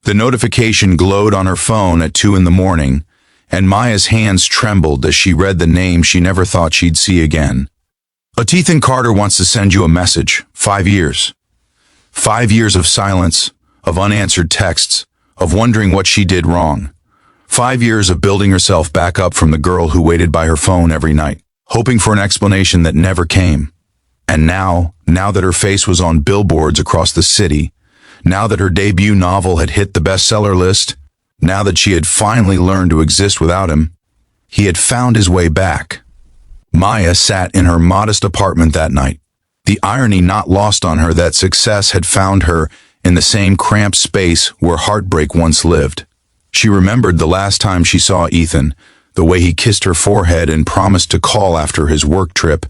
The notification glowed on her phone at 2 in the morning, and Maya's hands trembled as she read the name she never thought she'd see again. Ethan Carter wants to send you a message. 5 years. 5 years of silence, of unanswered texts, of wondering what she did wrong. 5 years of building herself back up from the girl who waited by her phone every night, hoping for an explanation that never came. And now that her face was on billboards across the city, now that her debut novel had hit the bestseller list, now that she had finally learned to exist without him, he had found his way back. Maya sat in her modest apartment that night, the irony not lost on her that success had found her in the same cramped space where heartbreak once lived. She remembered the last time she saw Ethan, the way he kissed her forehead and promised to call after his work trip,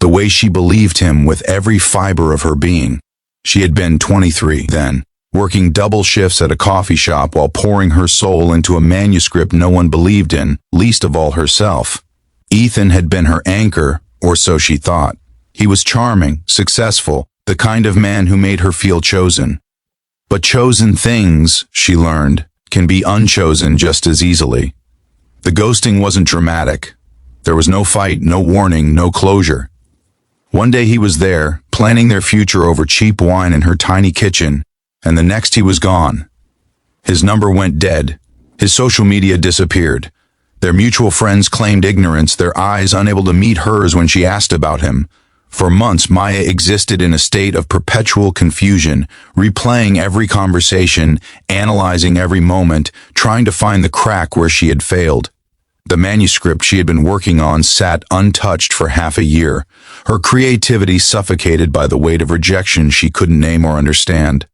the way she believed him with every fiber of her being. She had been 23 then, working double shifts at a coffee shop while pouring her soul into a manuscript no one believed in, least of all herself. Ethan had been her anchor, or so she thought. He was charming, successful, the kind of man who made her feel chosen. But chosen things, she learned, can be unchosen just as easily. The ghosting wasn't dramatic. There was no fight, no warning, no closure. One day he was there, planning their future over cheap wine in her tiny kitchen, and the next he was gone. His number went dead. His social media disappeared. Their mutual friends claimed ignorance, their eyes unable to meet hers when she asked about him. For months, Maya existed in a state of perpetual confusion, replaying every conversation, analyzing every moment, trying to find the crack where she had failed. The manuscript she had been working on sat untouched for half a year, her creativity suffocated by the weight of rejection she couldn't name or understand.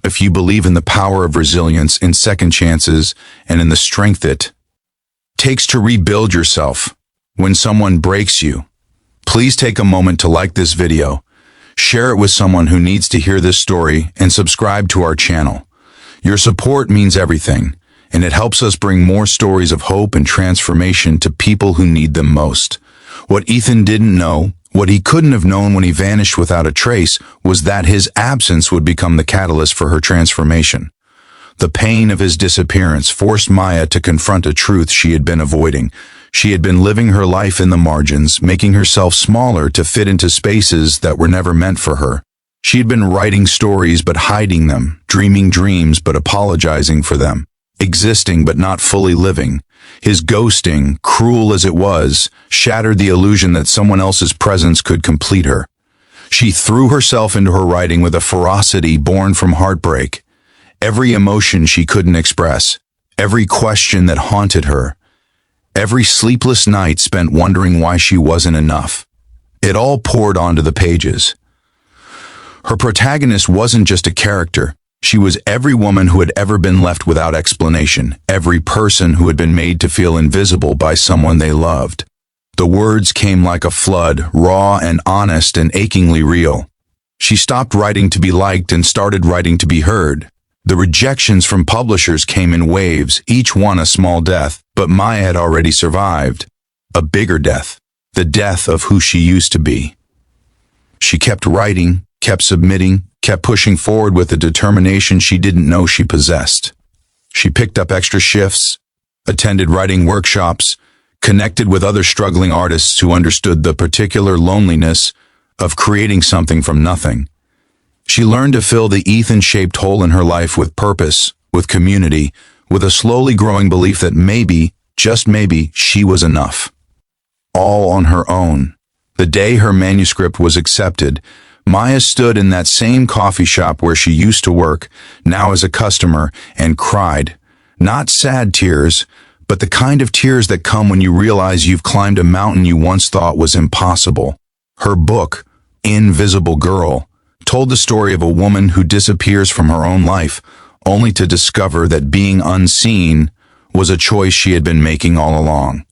If you believe in the power of resilience, in second chances, and in the strength it takes to rebuild yourself when someone breaks you, please take a moment to like this video, share it with someone who needs to hear this story, and subscribe to our channel. Your support means everything, and it helps us bring more stories of hope and transformation to people who need them most. What Ethan didn't know, what he couldn't have known when he vanished without a trace, was that his absence would become the catalyst for her transformation. The pain of his disappearance forced Maya to confront a truth she had been avoiding. She had been living her life in the margins, making herself smaller to fit into spaces that were never meant for her. She had been writing stories but hiding them, dreaming dreams but apologizing for them, existing but not fully living. His ghosting, cruel as it was, shattered the illusion that someone else's presence could complete her. She threw herself into her writing with a ferocity born from heartbreak. Every emotion she couldn't express, every question that haunted her, every sleepless night spent wondering why she wasn't enough. It all poured onto the pages. Her protagonist wasn't just a character. She was every woman who had ever been left without explanation, every person who had been made to feel invisible by someone they loved. The words came like a flood, raw and honest and achingly real. She stopped writing to be liked and started writing to be heard. The rejections from publishers came in waves, each one a small death, but Maya had already survived. A bigger death, the death of who she used to be. She kept writing, kept submitting, kept pushing forward with a determination she didn't know she possessed. She picked up extra shifts, attended writing workshops, connected with other struggling artists who understood the particular loneliness of creating something from nothing. She learned to fill the Ethan-shaped hole in her life with purpose, with community, with a slowly growing belief that maybe, just maybe, she was enough. All on her own. The day her manuscript was accepted, Maya stood in that same coffee shop where she used to work, now as a customer, and cried. Not sad tears, but the kind of tears that come when you realize you've climbed a mountain you once thought was impossible. Her book, Invisible Girl, told the story of a woman who disappears from her own life, only to discover that being unseen was a choice she had been making all along.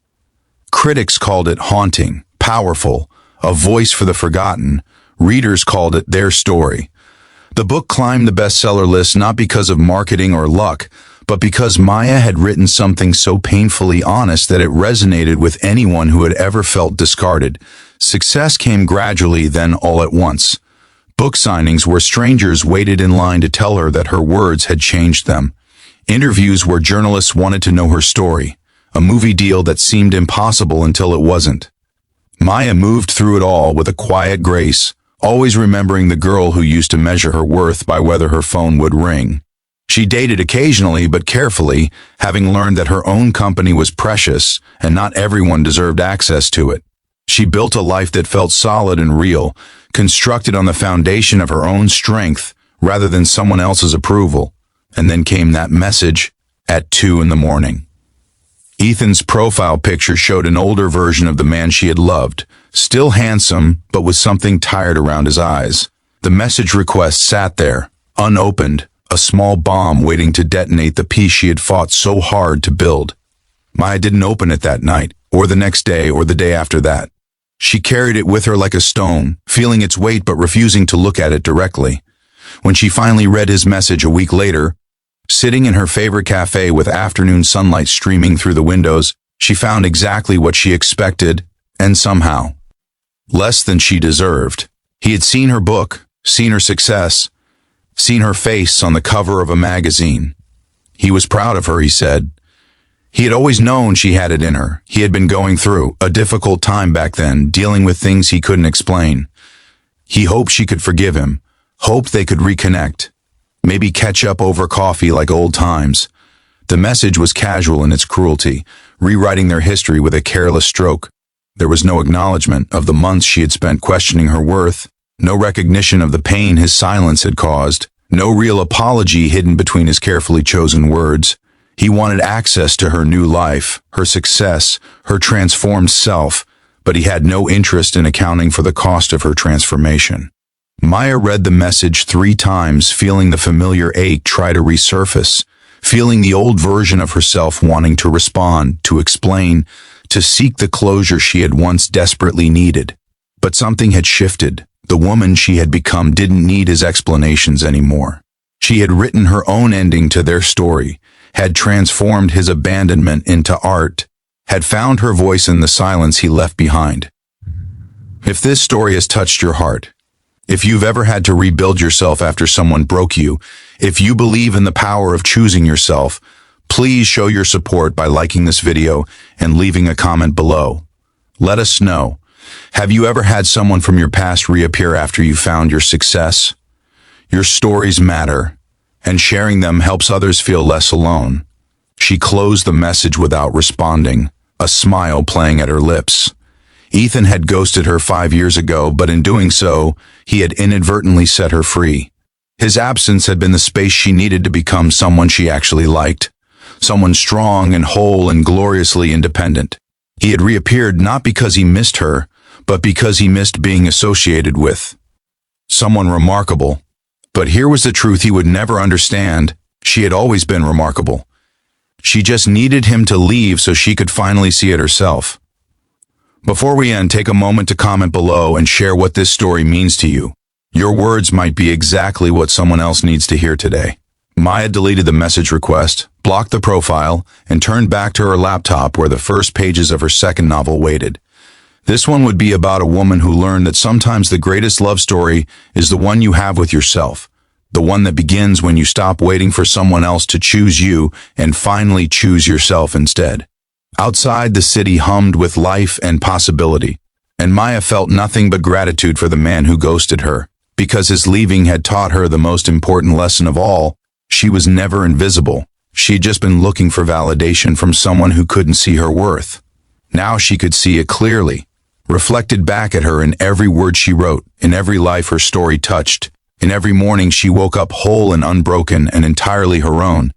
Critics called it haunting, powerful, a voice for the forgotten. Readers called it their story. The book climbed the bestseller list not because of marketing or luck, but because Maya had written something so painfully honest that it resonated with anyone who had ever felt discarded. Success came gradually, then all at once. Book signings where strangers waited in line to tell her that her words had changed them. interviews where journalists wanted to know her story, a movie deal that seemed impossible until it wasn't. Maya moved through it all with a quiet grace, always remembering the girl who used to measure her worth by whether her phone would ring. She dated occasionally but carefully, having learned that her own company was precious and not everyone deserved access to it. She built a life that felt solid and real, constructed on the foundation of her own strength rather than someone else's approval. And then came that message at 2 a.m. Ethan's profile picture showed an older version of the man she had loved, still handsome but with something tired around his eyes. The message request sat there, unopened, a small bomb waiting to detonate the peace she had fought so hard to build. Maya didn't open it that night, or the next day, or the day after that. She carried it with her like a stone, feeling its weight but refusing to look at it directly. When she finally read his message a week later, sitting in her favorite cafe with afternoon sunlight streaming through the windows, she found exactly what she expected, and somehow, less than she deserved. He had seen her book, seen her success, seen her face on the cover of a magazine. He was proud of her, he said. He had always known she had it in her. He had been going through a difficult time back then, dealing with things he couldn't explain. He hoped she could forgive him, hoped they could reconnect, maybe catch up over coffee like old times. The message was casual in its cruelty, rewriting their history with a careless stroke. There was no acknowledgement of the months she had spent questioning her worth, no recognition of the pain his silence had caused, no real apology hidden between his carefully chosen words. He wanted access to her new life, her success, her transformed self, but he had no interest in accounting for the cost of her transformation. Maya read the message 3 times, feeling the familiar ache try to resurface, feeling the old version of herself wanting to respond, to explain, to seek the closure she had once desperately needed. But something had shifted. The woman she had become didn't need his explanations anymore. She had written her own ending to their story, had transformed his abandonment into art, had found her voice in the silence he left behind. If this story has touched your heart, if you've ever had to rebuild yourself after someone broke you, if you believe in the power of choosing yourself, please show your support by liking this video and leaving a comment below. Let us know. Have you ever had someone from your past reappear after you found your success? Your stories matter, and sharing them helps others feel less alone. She closed the message without responding, a smile playing at her lips. Ethan had ghosted her 5 years ago, but in doing so, he had inadvertently set her free. His absence had been the space she needed to become someone she actually liked, someone strong and whole and gloriously independent. He had reappeared not because he missed her, but because he missed being associated with someone remarkable. But here was the truth he would never understand. She had always been remarkable. She just needed him to leave so she could finally see it herself. Before we end, take a moment to comment below and share what this story means to you. Your words might be exactly what someone else needs to hear today. Maya deleted the message request, blocked the profile, and turned back to her laptop where the first pages of her second novel waited. This one would be about a woman who learned that sometimes the greatest love story is the one you have with yourself, the one that begins when you stop waiting for someone else to choose you and finally choose yourself instead. Outside, the city hummed with life and possibility, and Maya felt nothing but gratitude for the man who ghosted her, because his leaving had taught her the most important lesson of all. She was never invisible. She had just been looking for validation from someone who couldn't see her worth. Now she could see it clearly, reflected back at her in every word she wrote, in every life her story touched, in every morning she woke up whole and unbroken and entirely her own.